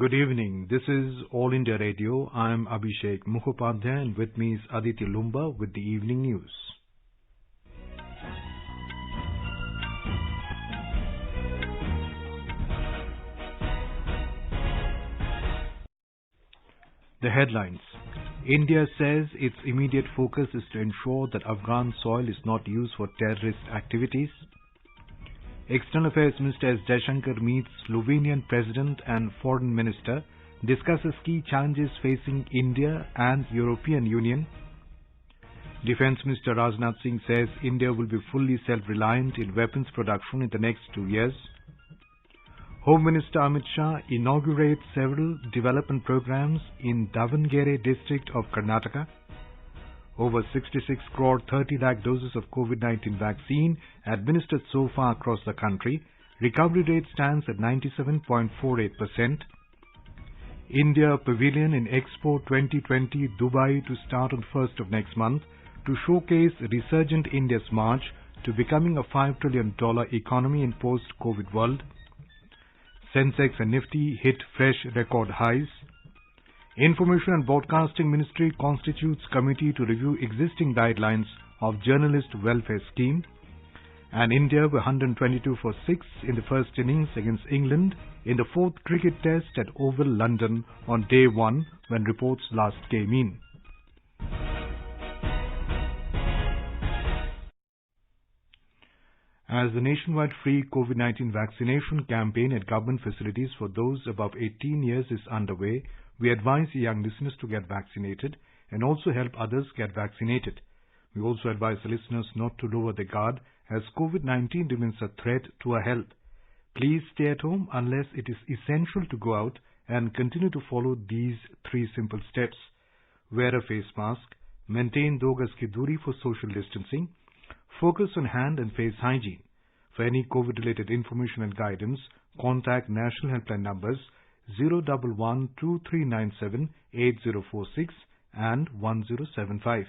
Good evening. This is All India Radio. I am Abhishek Mukhopadhyay and with me is Aditi Lumba with the evening news. The headlines. India says its immediate focus is to ensure that Afghan soil is not used for terrorist activities. External Affairs Minister S. Jaishankar meets Slovenian President and Foreign Minister, discusses key challenges facing India and European Union. Defence Minister Rajnath Singh says India will be fully self-reliant in weapons production in the next 2 years. Home Minister Amit Shah inaugurates several development programs in Davangere district of Karnataka. Over 66 crore 30 lakh doses of COVID-19 vaccine administered so far across the country. Recovery rate stands at 97.48%. India Pavilion in Expo 2020 Dubai to start on 1st of next month to showcase resurgent India's march to becoming a $5 trillion economy in post-COVID world. Sensex and Nifty hit fresh record highs. Information and Broadcasting Ministry constitutes committee to review existing guidelines of journalist welfare scheme. And India were 122 for 6 in the first innings against England in the 4th cricket test at Oval, London on day 1 when reports last came in. As the nationwide free COVID-19 vaccination campaign at government facilities for those above 18 years is underway, we advise young listeners to get vaccinated and also help others get vaccinated. We also advise the listeners not to lower their guard as COVID-19 remains a threat to our health. Please stay at home unless it is essential to go out and continue to follow these 3 simple steps. Wear a face mask, maintain 2 gaz ki duri for social distancing, focus on hand and face hygiene. For any COVID-related information and guidance, contact national helpline numbers 011-2397-8046 and 1075.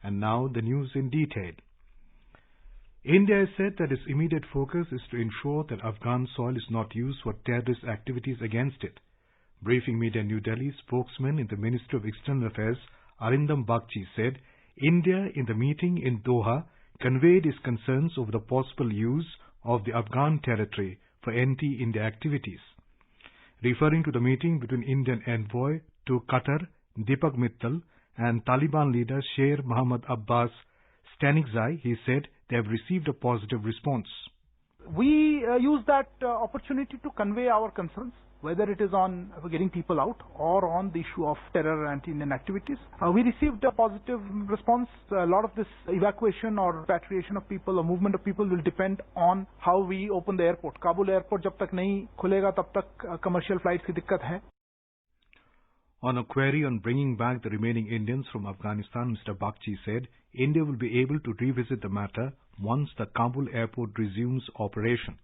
And now the news in detail. India has said that its immediate focus is to ensure that Afghan soil is not used for terrorist activities against it. Briefing media in New Delhi, spokesman in the Ministry of External Affairs Arindam Bagchi said India in the meeting in Doha conveyed its concerns over the possible use of the Afghan territory for anti-India activities. Referring to the meeting between Indian envoy to Qatar, Deepak Mittal, and Taliban leader Sher Mohammad Abbas Stanikzai, he said they have received a positive response. We use that opportunity to convey our concerns, whether it is on getting people out or on the issue of terror and anti-Indian activities. We received a positive response. A lot of this evacuation or repatriation of people or movement of people will depend on how we open the airport. Kabul airport jab tak nahi khulega tab tak commercial flights ki dikkat hai. On a query on bringing back the remaining Indians from Afghanistan, Mr. Bagchi said India will be able to revisit the matter once the Kabul airport resumes operation.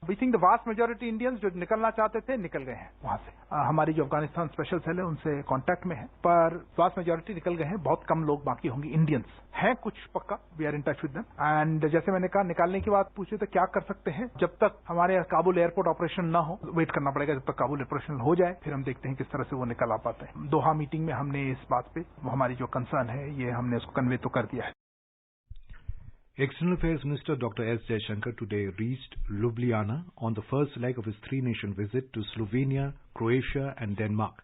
We think the vast majority Indians जो निकलना चाहते थे निकल गए हैं वहां से. हमारी जो अफगानिस्तान स्पेशल सेल है उनसे कांटेक्ट में है, पर vast majority निकल गए हैं. बहुत कम लोग बाकी होंगे. इंडियंस हैं कुछ पक्का. We are in touch with them. And जैसे मैंने कहा निकालने की बात पूछी तो क्या कर सकते हैं. जब तक हमारे काबुल एयरपोर्ट ऑपरेशन न हो, वेट करना पड़ेगा जब तक काबुल ऑपरेशन हो जाए, फिर हम देखते हैं किस तरह से वो निकल आ पाते हैं. दोहा मीटिंग में हमने इस बात पे हमारी जो कंसर्न है ये हमने उसको कन्वे तो कर दिया है. External Affairs Minister Dr. S. Jaishankar today reached Ljubljana on the first leg of his 3-nation visit to Slovenia, Croatia and Denmark.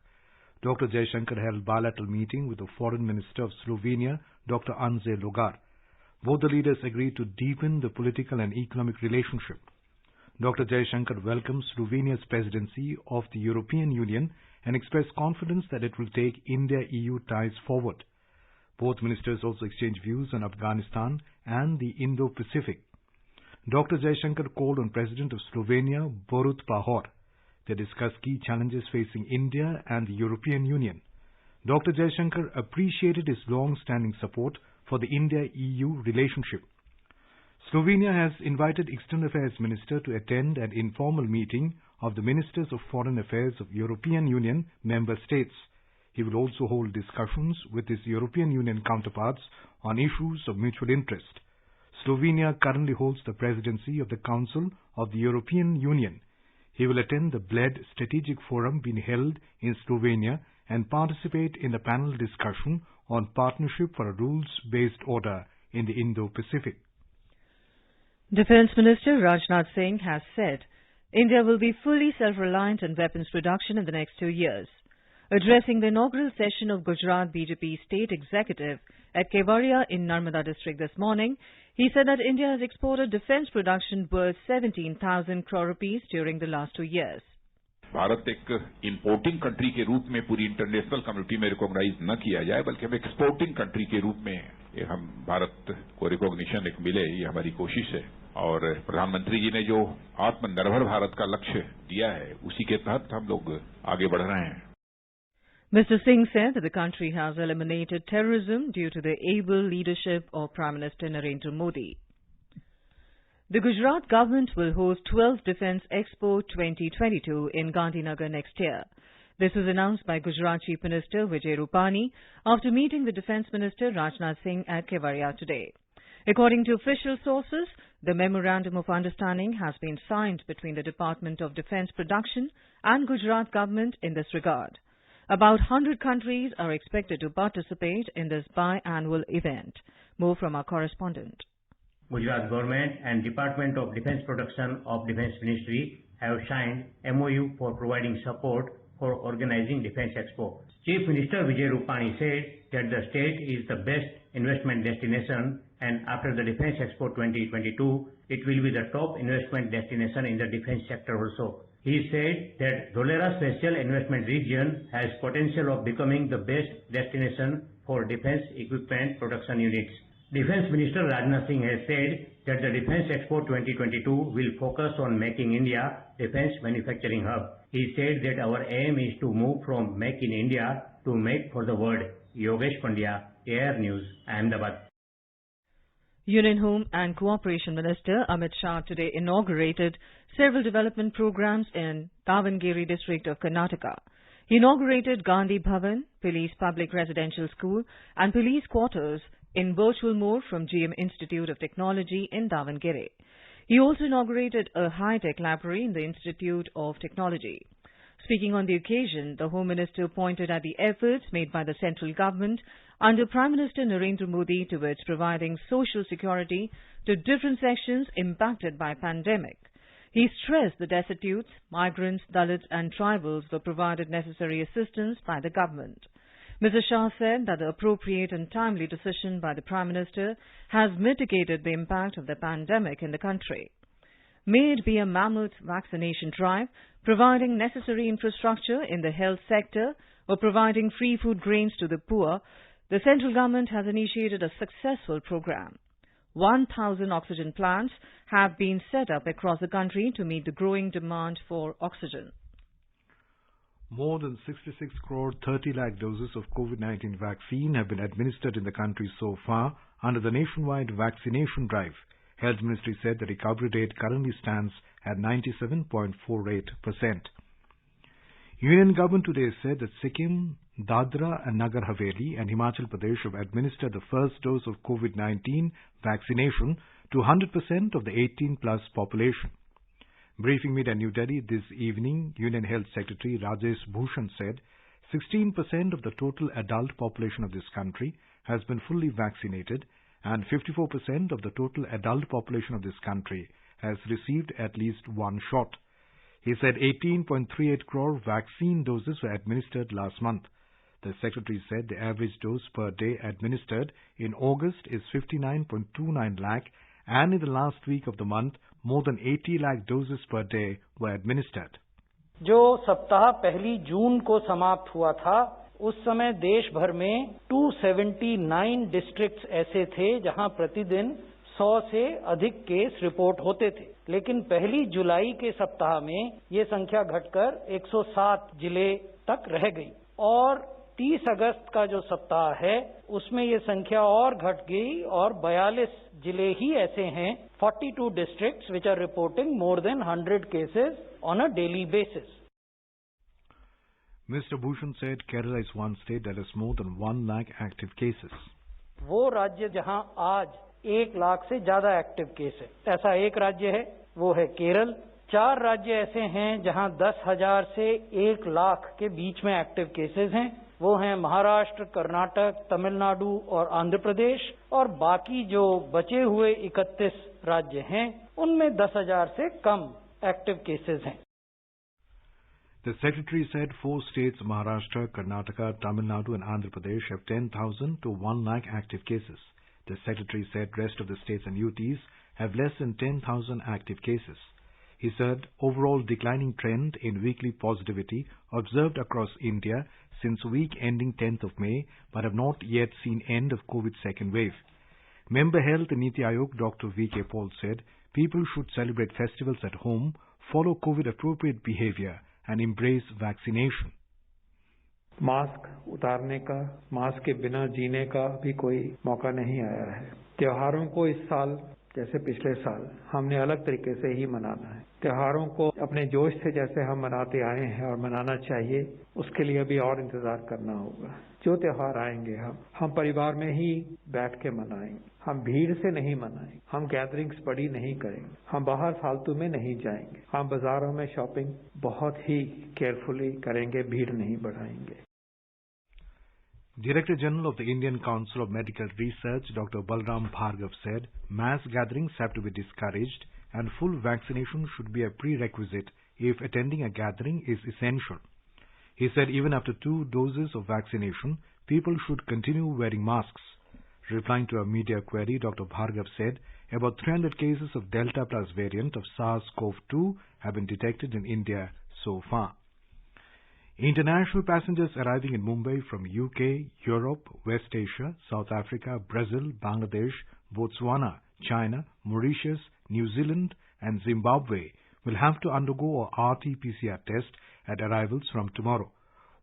Dr. Jaishankar held bilateral meeting with the Foreign Minister of Slovenia, Dr. Anže Logar. Both the leaders agreed to deepen the political and economic relationship. Dr. Jaishankar welcomes Slovenia's presidency of the European Union and expressed confidence that it will take India-EU ties forward. Both ministers also exchanged views on Afghanistan and the Indo-Pacific. Dr. Jaishankar called on President of Slovenia, Borut Pahor. They discussed key challenges facing India and the European Union. Dr. Jaishankar appreciated his long-standing support for the India-EU relationship. Slovenia has invited External Affairs Minister to attend an informal meeting of the Ministers of Foreign Affairs of European Union member states. He will also hold discussions with his European Union counterparts on issues of mutual interest. Slovenia currently holds the presidency of the Council of the European Union. He will attend the Bled Strategic Forum being held in Slovenia and participate in the panel discussion on partnership for a rules-based order in the Indo-Pacific. Defence Minister Rajnath Singh has said India will be fully self-reliant in weapons production in the next 2 years. Addressing the inaugural session of Gujarat BJP State Executive at Kevadia in Narmada district this morning, he said that India has exported defence production worth 17,000 crore rupees during the last 2 years. Bharat एक importing country के रूप में पूरी international community में recognise न किया जाए, बल्कि हम एक्सपोर्टिंग कंट्री के रूप में हम भारत को रिकॉग्निशन एक मिले, ये हमारी कोशिश है। और प्रधानमंत्री जी ने जो आत्मनिर्भर भारत का लक्ष्य दिया है, उसी के तहत हम लोग आगे बढ़ रहे हैं। Mr. Singh said that the country has eliminated terrorism due to the able leadership of Prime Minister Narendra Modi. The Gujarat government will host 12th Defence Expo 2022 in Gandhinagar next year. This was announced by Gujarat Chief Minister Vijay Rupani after meeting the Defence Minister Rajnath Singh at Kevadia today. According to official sources, the Memorandum of Understanding has been signed between the Department of Defence Production and Gujarat government in this regard. About 100 countries are expected to participate in this biannual event. More from our correspondent. Gujarat government and Department of Defence Production of Defence Ministry have signed MOU for providing support for organizing Defence Expo. Chief Minister Vijay Rupani said that the state is the best investment destination, and after the Defence Expo 2022, it will be the top investment destination in the defence sector also. He said that Dholera Special Investment Region has potential of becoming the best destination for defence equipment production units. Defence Minister Rajnath Singh has said that the Defence Expo 2022 will focus on making India defence manufacturing hub. He said that our aim is to move from Make in India to Make for the World. Yogesh Pandya, AIR News, Ahmedabad. Union Home and Cooperation Minister Amit Shah today inaugurated several development programs in Davangere district of Karnataka. He inaugurated Gandhi Bhavan, Police Public Residential School and Police Quarters in virtual mode from GM Institute of Technology in Davangere. He also inaugurated a high-tech library in the Institute of Technology. Speaking on the occasion, the Home Minister pointed at the efforts made by the central government under Prime Minister Narendra Modi towards providing social security to different sections impacted by pandemic. He stressed the destitutes, migrants, Dalits and tribals were provided necessary assistance by the government. Mr. Shah said that the appropriate and timely decision by the Prime Minister has mitigated the impact of the pandemic in the country. May it be a mammoth vaccination drive, providing necessary infrastructure in the health sector, or providing free food grains to the poor, the central government has initiated a successful program. 1,000 oxygen plants have been set up across the country to meet the growing demand for oxygen. More than 66 crore 30 lakh doses of COVID-19 vaccine have been administered in the country so far under the nationwide vaccination drive. Health Ministry said the recovery rate currently stands at 97.48%. Union government today said that Sikkim, Dadra and Nagar Haveli and Himachal Pradesh have administered the first dose of COVID-19 vaccination to 100% of the 18-plus population. Briefing meet at New Delhi this evening, Union Health Secretary Rajesh Bhushan said 16% of the total adult population of this country has been fully vaccinated and 54% of the total adult population of this country has received at least one shot. He said 18.38 crore vaccine doses were administered last month. The Secretary said the average dose per day administered in August is 59.29 lakh and in the last week of the month, more than 80 lakh doses per day were administered. जो सप्ताह पहली जून को समाप्त हुआ था, उस समय देश भर में 279 डिस्ट्रिक्ट्स ऐसे थे जहां प्रतिदिन 100 से अधिक केस रिपोर्ट होते थे, लेकिन पहली जुलाई के सप्ताह में ये संख्या घटकर 107 जिले तक रह गई और 30 अगस्त का जो सप्ताह है उसमें ये संख्या और घट गई और 42 जिले ही ऐसे हैं, 42 districts which are reporting more than 100 cases on a daily basis. Mr. Bhushan said Kerala is one state that has more than 1 lakh active cases. वो राज्य जहां आज 1 लाख से ज्यादा एक्टिव केस है, ऐसा एक राज्य है, वो है केरल, 4 राज्य ऐसे हैं जहां 10,000 से 1 लाख के बीच में एक्टिव केसेस हैं। वो हैं महाराष्ट्र, कर्नाटक, तमिलनाडु और आंध्र प्रदेश, और बाकी जो बचे हुए 31 राज्य हैं उनमें 10,000 से कम एक्टिव केसेस हैं। The Secretary said 4 states, Maharashtra, Karnataka, Tamil Nadu and Andhra Pradesh, have 10,000 to 1 lakh active cases. The Secretary said rest of the states and UTs have less than 10,000 active cases. He said overall declining trend in weekly positivity observed across India since week ending 10th of May, but have not yet seen end of COVID second wave. Member Health Niti Aayog Dr. V.K. Paul said people should celebrate festivals at home, follow COVID appropriate behavior and embrace vaccination. Mask उतारने का, mask के बिना जीने का भी कोई मौका नहीं आया है। त्योहारों को इस साल जैसे पिछले साल हमने अलग तरीके से ही मनाना है। त्योहारों को अपने जोश से जैसे हम मनाते आए हैं और मनाना चाहिए, उसके लिए अभी और इंतजार करना होगा। जो त्योहार आएंगे हम परिवार में ही बैठ के मनाएंगे। हम भीड़ से नहीं मनाएंगे, हम गैदरिंग्स बड़ी नहीं करेंगे, हम बाहर फालतू में नहीं जाएंगे, हम बाजारों में शॉपिंग बहुत ही केयरफुली करेंगे, भीड़ नहीं बढ़ाएंगे। Director General of the Indian Council of Medical Research, Dr. Balram Bhargav said mass gatherings have to be discouraged and full vaccination should be a prerequisite if attending a gathering is essential. He said even after 2 doses of vaccination, people should continue wearing masks. Replying to a media query, Dr. Bhargav said about 300 cases of Delta Plus variant of SARS-CoV-2 have been detected in India so far. International passengers arriving in Mumbai from UK, Europe, West Asia, South Africa, Brazil, Bangladesh, Botswana, China, Mauritius, New Zealand and Zimbabwe will have to undergo a RT-PCR test at arrivals from tomorrow.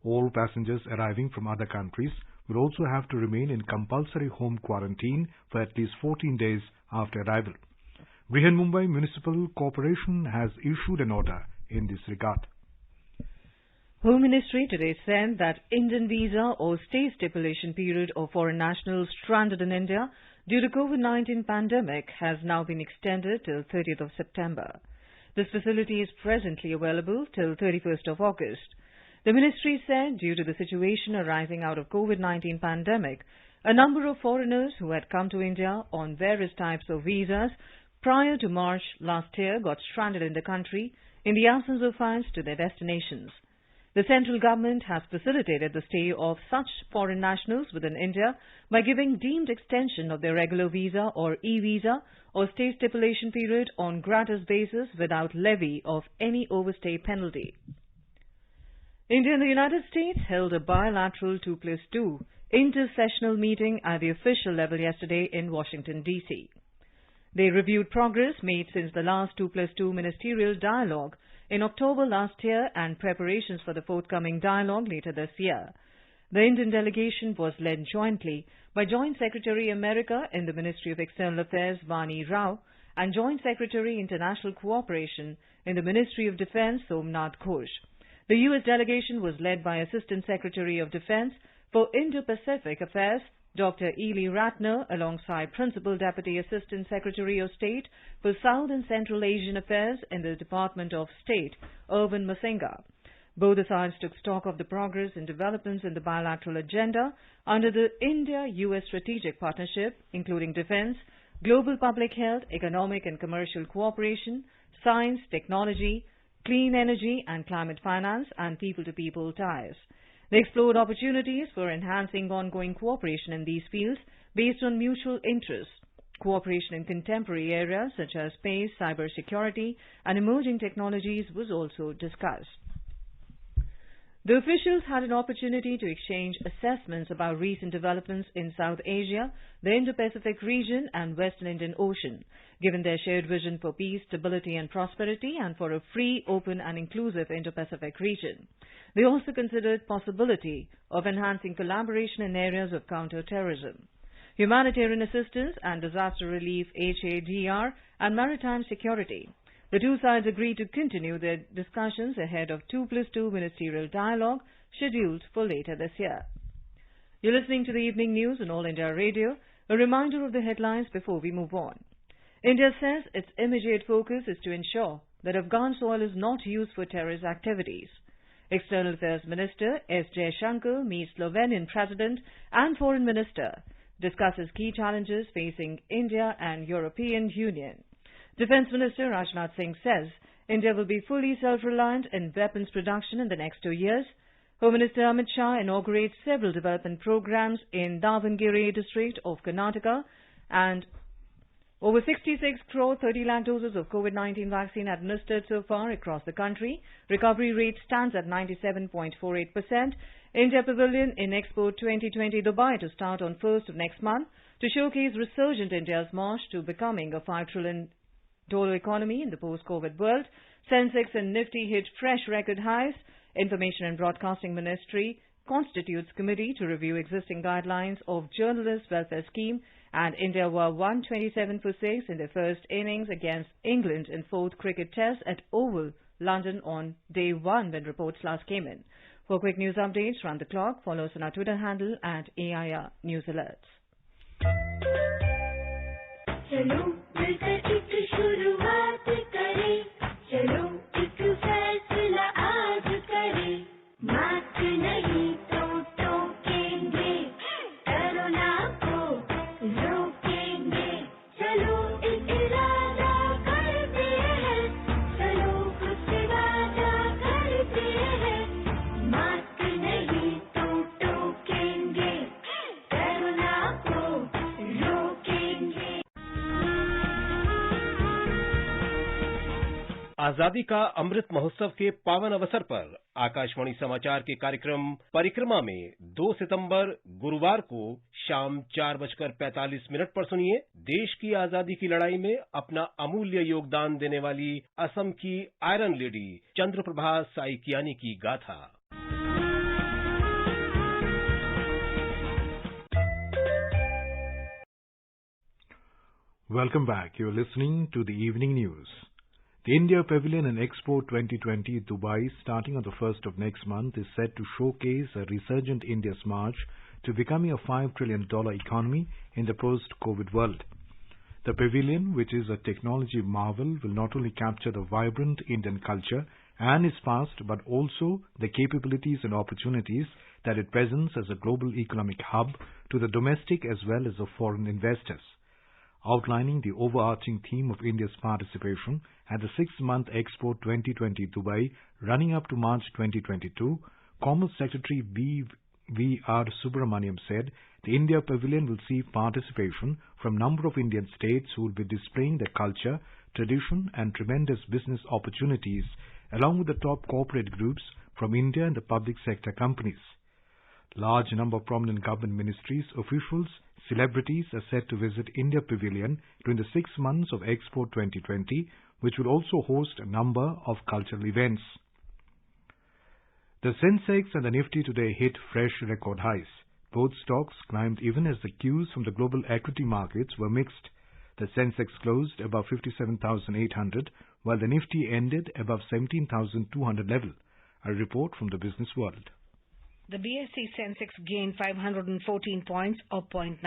All passengers arriving from other countries will also have to remain in compulsory home quarantine for at least 14 days after arrival. Brihan Mumbai Municipal Corporation has issued an order in this regard. Home Ministry today said that Indian visa or stay stipulation period of foreign nationals stranded in India due to COVID-19 pandemic has now been extended till 30th of September. This facility is presently available till 31st of August. The ministry said due to the situation arising out of COVID-19 pandemic, a number of foreigners who had come to India on various types of visas prior to March last year got stranded in the country in the absence of funds to their destinations. The central government has facilitated the stay of such foreign nationals within India by giving deemed extension of their regular visa or e-visa or stay stipulation period on gratis basis without levy of any overstay penalty. India and the United States held a bilateral 2+2 intersessional meeting at the official level yesterday in Washington, D.C. They reviewed progress made since the last 2+2 ministerial dialogue in October last year and preparations for the forthcoming dialogue later this year. The Indian delegation was led jointly by Joint Secretary America in the Ministry of External Affairs Vani Rao and Joint Secretary International Cooperation in the Ministry of Defense Somnath Ghosh. The U.S. delegation was led by Assistant Secretary of Defense for Indo-Pacific Affairs Dr. Ely Ratner alongside Principal Deputy Assistant Secretary of State for South and Central Asian Affairs in the Department of State, Irwin Masinga. Both the sides took stock of the progress and developments in the bilateral agenda under the India-US Strategic Partnership, including defense, global public health, economic and commercial cooperation, science, technology, clean energy and climate finance, and people-to-people ties. They explored opportunities for enhancing ongoing cooperation in these fields based on mutual interests. Cooperation in contemporary areas such as space, cybersecurity, and emerging technologies was also discussed. The officials had an opportunity to exchange assessments about recent developments in South Asia, the Indo-Pacific region and Western Indian Ocean, given their shared vision for peace, stability and prosperity and for a free, open and inclusive Indo-Pacific region. They also considered possibility of enhancing collaboration in areas of counter-terrorism, humanitarian assistance and disaster relief HADR and maritime security. The two sides agreed to continue their discussions ahead of 2+2 ministerial dialogue scheduled for later this year. You're listening to the evening news on All India Radio. A reminder of the headlines before we move on. India says its immediate focus is to ensure that Afghan soil is not used for terrorist activities. External Affairs Minister S. Jaishankar meets Slovenian President and Foreign Minister, discusses key challenges facing India and European Union. Defence Minister Rajnath Singh says India will be fully self-reliant in weapons production in the next 2 years. Home Minister Amit Shah inaugurates several development programs in Davangere district of Karnataka, and over 66 crore 30 lakh doses of COVID-19 vaccine administered so far across the country. Recovery rate stands at 97.48%. India Pavilion in Expo 2020 Dubai to start on 1st of next month to showcase resurgent India's march to becoming a $5 trillion economy in the post-COVID world. Sensex and Nifty hit fresh record highs. Information and Broadcasting Ministry constitutes committee to review existing guidelines of Journalist Welfare Scheme, and India were 127 for 6 in their first innings against England in 4th cricket test at Oval, London on day 1 when reports last came in. For quick news updates round the clock, follow us on our Twitter handle at AIR News Alerts. चलो मिलकर एक शुरुआत करें, चलो एक फैसला आज करें, मास्क नहीं तो टोकेंगे, कोरोना को रोकेंगे, चलो एक इरादा करते हैं, चलो कुछ वादा करते हैं, मास्क नहीं तो टोकेंगे, कोरोना को रोकेंगे। आजादी का अमृत महोत्सव के पावन अवसर पर आकाशवाणी समाचार के कार्यक्रम परिक्रमा में 2 सितंबर गुरुवार को शाम 4:45 पर सुनिए देश की आजादी की लड़ाई में अपना अमूल्य योगदान देने वाली असम की आयरन लेडी चंद्रप्रभा साइकियानी की गाथा। Welcome back. You're listening to the evening news. The India Pavilion and Expo 2020 Dubai, starting on the 1st of next month, is set to showcase a resurgent India's march to becoming a $5 trillion economy in the post-COVID world. The pavilion, which is a technology marvel, will not only capture the vibrant Indian culture and its past, but also the capabilities and opportunities that it presents as a global economic hub to the domestic as well as the foreign investors. Outlining the overarching theme of India's participation at the 6-month Expo 2020 Dubai running up to March 2022, Commerce Secretary V.R. Subramaniam said the India Pavilion will see participation from a number of Indian states who will be displaying their culture, tradition and tremendous business opportunities along with the top corporate groups from India and the public sector companies. Large number of prominent government ministries, officials, celebrities are set to visit India Pavilion during the 6 months of Expo 2020, which will also host a number of cultural events. The Sensex and the Nifty today hit fresh record highs. Both stocks climbed even as the cues from the global equity markets were mixed. The Sensex closed above 57,800, while the Nifty ended above 17,200 level. A report from the Business World. The BSE Sensex gained 514 points or 0.9%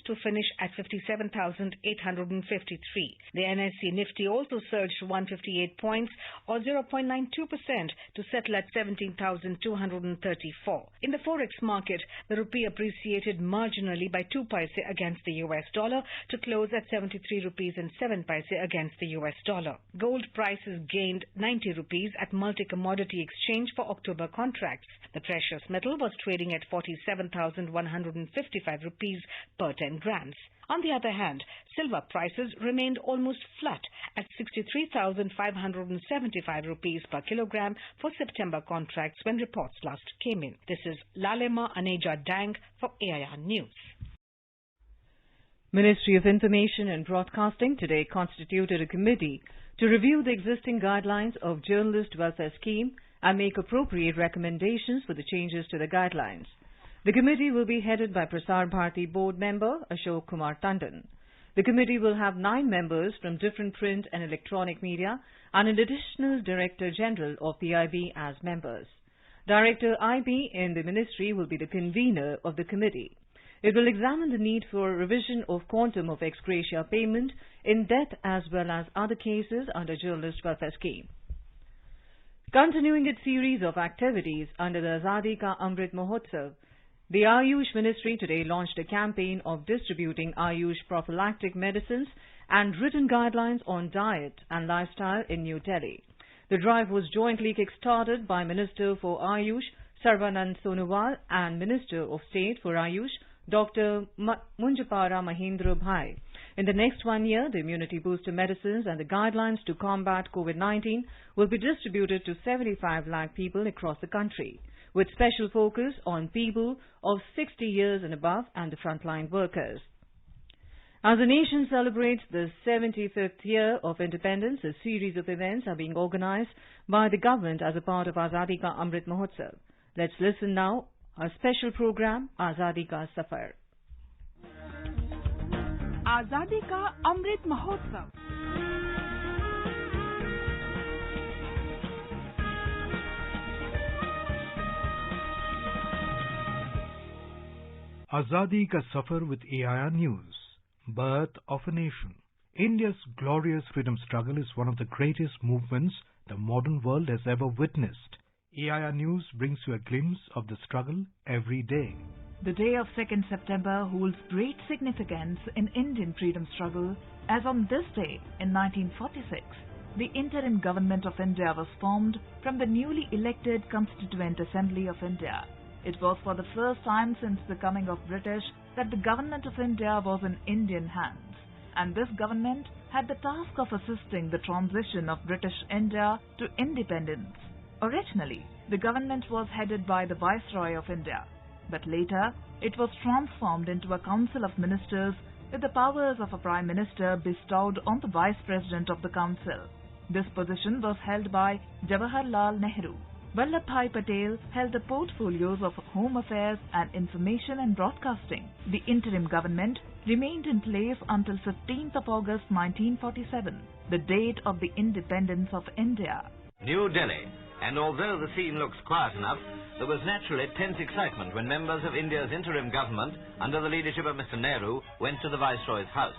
to finish at 57,853. The NSE Nifty also surged 158 points or 0.92% to settle at 17,234. In the forex market, the rupee appreciated marginally by 2 paise against the US dollar to close at 73 rupees and 7 paise against the US dollar. Gold prices gained 90 rupees at multi-commodity exchange for October contracts. The precious metal was trading at 47,155 rupees per 10 grams. On the other hand, silver prices remained almost flat at 63,575 rupees per kilogram for September contracts when reports last came in. This is Lalema Aneja Dang for AIR News. Ministry of Information and Broadcasting today constituted a committee to review the existing guidelines of Journalist Welfare Scheme and make appropriate recommendations for the changes to the guidelines. The committee will be headed by Prasar Bharati board member Ashok Kumar Tandon. The committee will have 9 members from different print and electronic media and an additional Director General of the IB as members. Director IB in the ministry will be the convener of the committee. It will examine the need for revision of quantum of ex gratia payment in death as well as other cases under journalist welfare scheme. Continuing its series of activities under the Azadi Ka Amrit Mahotsav, the Ayush Ministry today launched a campaign of distributing Ayush prophylactic medicines and written guidelines on diet and lifestyle in New Delhi. The drive was jointly kick-started by Minister for Ayush Sarvanand Sonowal and Minister of State for Ayush Dr. Munjapara Mahendra Bhai. In the next 1 year, the immunity booster medicines and the guidelines to combat COVID-19 will be distributed to 75 lakh people across the country, with special focus on people of 60 years and above and the frontline workers. As the nation celebrates the 75th year of independence, a series of events are being organized by the government as a part of Azadi Ka Amrit Mahotsav. Let's listen now to a special program, Azadi Ka Safar. आजादी का Amrit Mahotsav. Azadi Ka Safar with AIR News. Birth of a Nation. India's glorious freedom struggle is one of the greatest movements the modern world has ever witnessed. AIR News brings you a glimpse of the struggle every day. The day of 2nd September holds great significance in Indian freedom struggle, as on this day in 1946, the interim government of India was formed from the newly elected Constituent Assembly of India. It was for the first time since the coming of British that the government of India was in Indian hands, and this government had the task of assisting the transition of British India to independence. Originally, the government was headed by the Viceroy of India, but later it was transformed into a council of ministers with the powers of a prime minister bestowed on the vice president of the council. This position was held by Jawaharlal Nehru. Vallabhbhai Patel held the portfolios of Home Affairs and Information and Broadcasting. The interim government remained in place until 15th of August 1947, the date of the independence of India. New Delhi. And although the scene looks quiet enough, there was naturally tense excitement when members of India's interim government, under the leadership of Mr. Nehru, went to the Viceroy's house.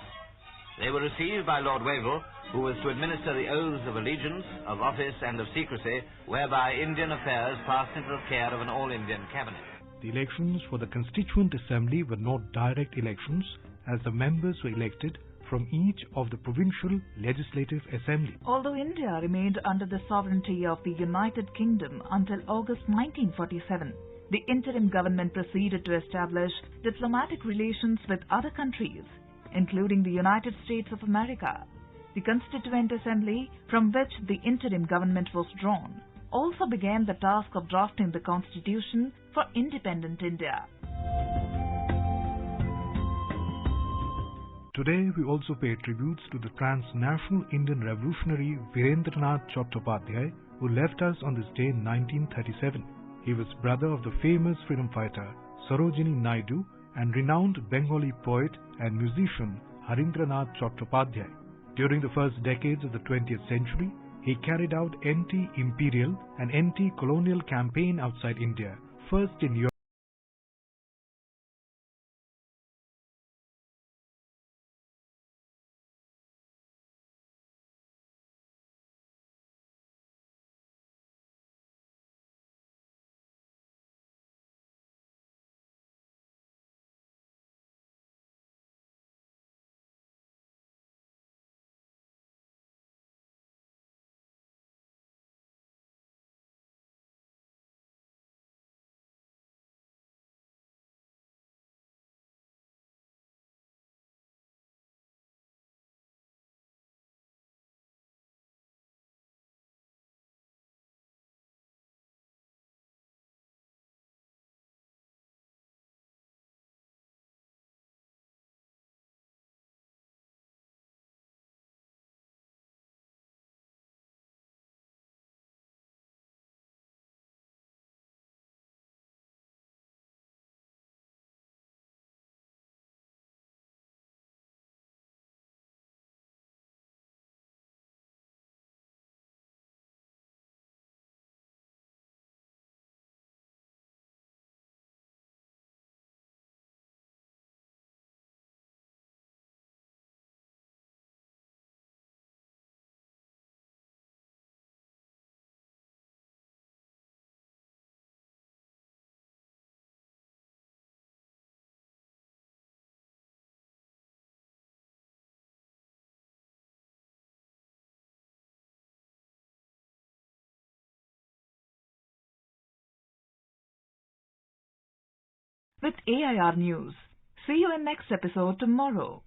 They were received by Lord Wavell, who was to administer the oaths of allegiance, of office and of secrecy, whereby Indian affairs passed into the care of an all-Indian cabinet. The elections for the Constituent Assembly were not direct elections, as the members were elected from each of the provincial legislative assemblies. Although India remained under the sovereignty of the United Kingdom until August 1947, the interim government proceeded to establish diplomatic relations with other countries, including the United States of America. The Constituent Assembly, from which the interim government was drawn, also began the task of drafting the constitution for independent India. Today, we also pay tributes to the transnational Indian revolutionary Virendranath Chattopadhyay, who left us on this day in 1937. He was brother of the famous freedom fighter Sarojini Naidu and renowned Bengali poet and musician Harindranath Chattopadhyay. During the first decades of the 20th century, he carried out anti-imperial and anti-colonial campaign outside India, first in Europe. with AIR News. See you in next episode tomorrow.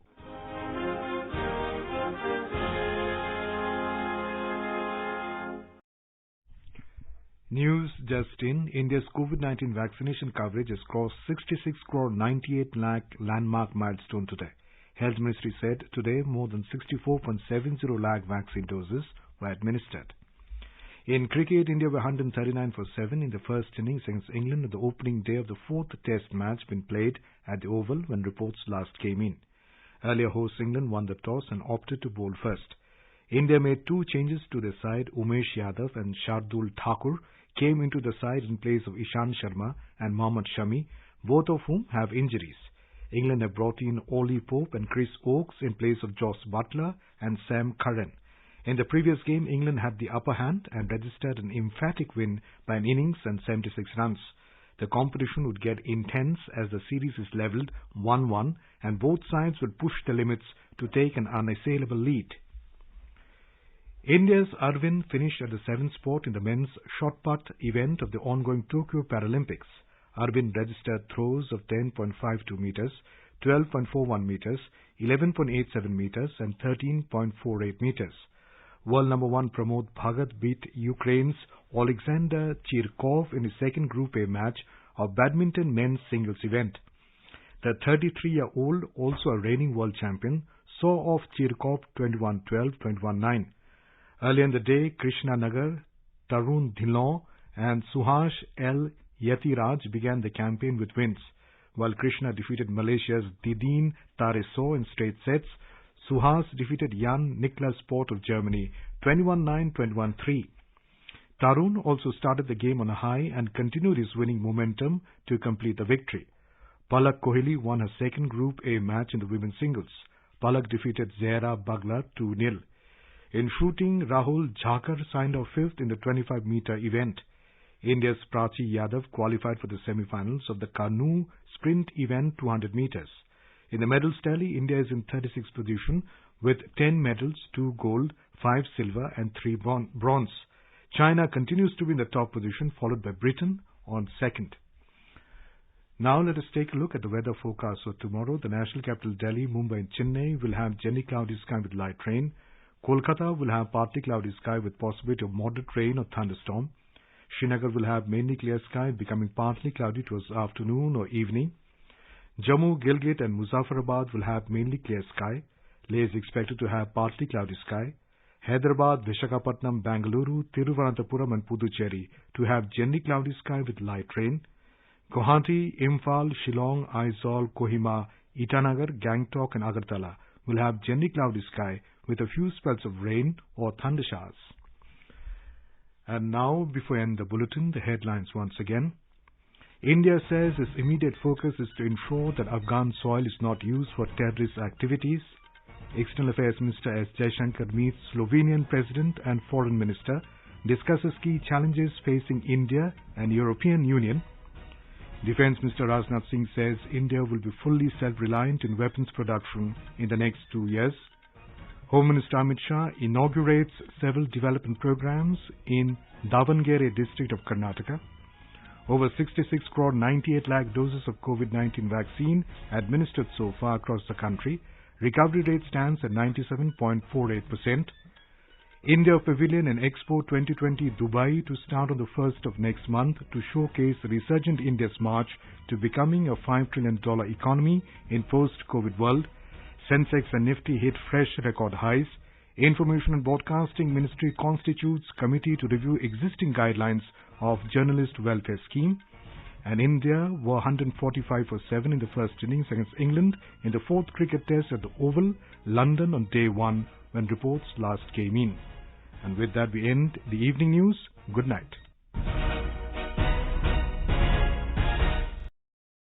News just in. India's COVID-19 vaccination coverage has crossed 66 crore 98 lakh landmark milestone today. Health Ministry said today more than 64.70 lakh vaccine doses were administered. In cricket, India were 139 for 7 in the first innings against England on the opening day of the fourth Test match been played at the Oval when reports last came in. Earlier host England won the toss and opted to bowl first. India made two changes to their side. Umesh Yadav and Shardul Thakur came into the side in place of Ishant Sharma and Mohammad Shami, both of whom have injuries. England have brought in Ollie Pope and Chris Oakes in place of Joss Butler and Sam Curran. In the previous game, England had the upper hand and registered an emphatic win by an innings and 76 runs. The competition would get intense as the series is levelled 1-1 and both sides will push the limits to take an unassailable lead. India's Arvind finished at the 7th spot in the men's shot put event of the ongoing Tokyo Paralympics. Arvind registered throws of 10.52 meters, 12.41 meters, 11.87 meters and 13.48 meters. World number 1 Pramod Bhagat beat Ukraine's Alexander Chirkov in his second Group A match of badminton men's singles event. The 33-year-old, also a reigning world champion, saw off Chirkov 21-12, 21-9. Earlier in the day, Krishna Nagar, Tarun Dhillon and Suhash L. Yatiraj began the campaign with wins. While Krishna defeated Malaysia's Didin Tareso in straight sets, Suhas defeated Jan Niklas Port of Germany 21-9, 21-3. Tarun also started the game on a high and continued his winning momentum to complete the victory. Palak Kohli won her second Group A match in the women's singles. Palak defeated Zehra Bagla 2-0. In shooting, Rahul Jhakar signed off 5th in the 25-meter event. India's Prachi Yadav qualified for the semi-finals of the canoe sprint event 200 meters. In the medals tally, India is in 36th position with 10 medals, 2 gold, 5 silver and 3 bronze. China continues to be in the top position, followed by Britain on second. Now let us take a look at the weather forecast for tomorrow. The national capital Delhi, Mumbai and Chennai will have gently cloudy sky with light rain. Kolkata will have partly cloudy sky with possibility of moderate rain or thunderstorm. Srinagar will have mainly clear sky becoming partly cloudy towards afternoon or evening. Jammu, Gilgit and Muzaffarabad will have mainly clear sky. Leh is expected to have partly cloudy sky. Hyderabad, Visakhapatnam, Bangalore, Tiruvananthapuram and Puducherry to have gently cloudy sky with light rain. Guwahati, Imphal, Shillong, Aizawl, Kohima, Itanagar, Gangtok and Agartala will have gently cloudy sky with a few spells of rain or thunder showers. And now, before I end the bulletin, the headlines once again. India says its immediate focus is to ensure that Afghan soil is not used for terrorist activities. External Affairs Minister S. Jaishankar meets Slovenian President and Foreign Minister, discusses key challenges facing India and European Union. Defence Minister Rajnath Singh says India will be fully self-reliant in weapons production in the next 2 years. Home Minister Amit Shah inaugurates several development programs in Davangere district of Karnataka. Over 66 crore 98 lakh doses of COVID-19 vaccine administered so far across the country. Recovery rate stands at 97.48%. India Pavilion and Expo 2020 Dubai to start on the 1st of next month to showcase resurgent India's march to becoming a $5 trillion economy in post-COVID world. Sensex and Nifty hit fresh record highs. Information and Broadcasting Ministry constitutes committee to review existing guidelines of journalist welfare scheme. And India were 145 for 7 in the first innings against England in the fourth cricket test at the Oval, London on day 1 when reports last came in. And with that we end the evening news. Good night.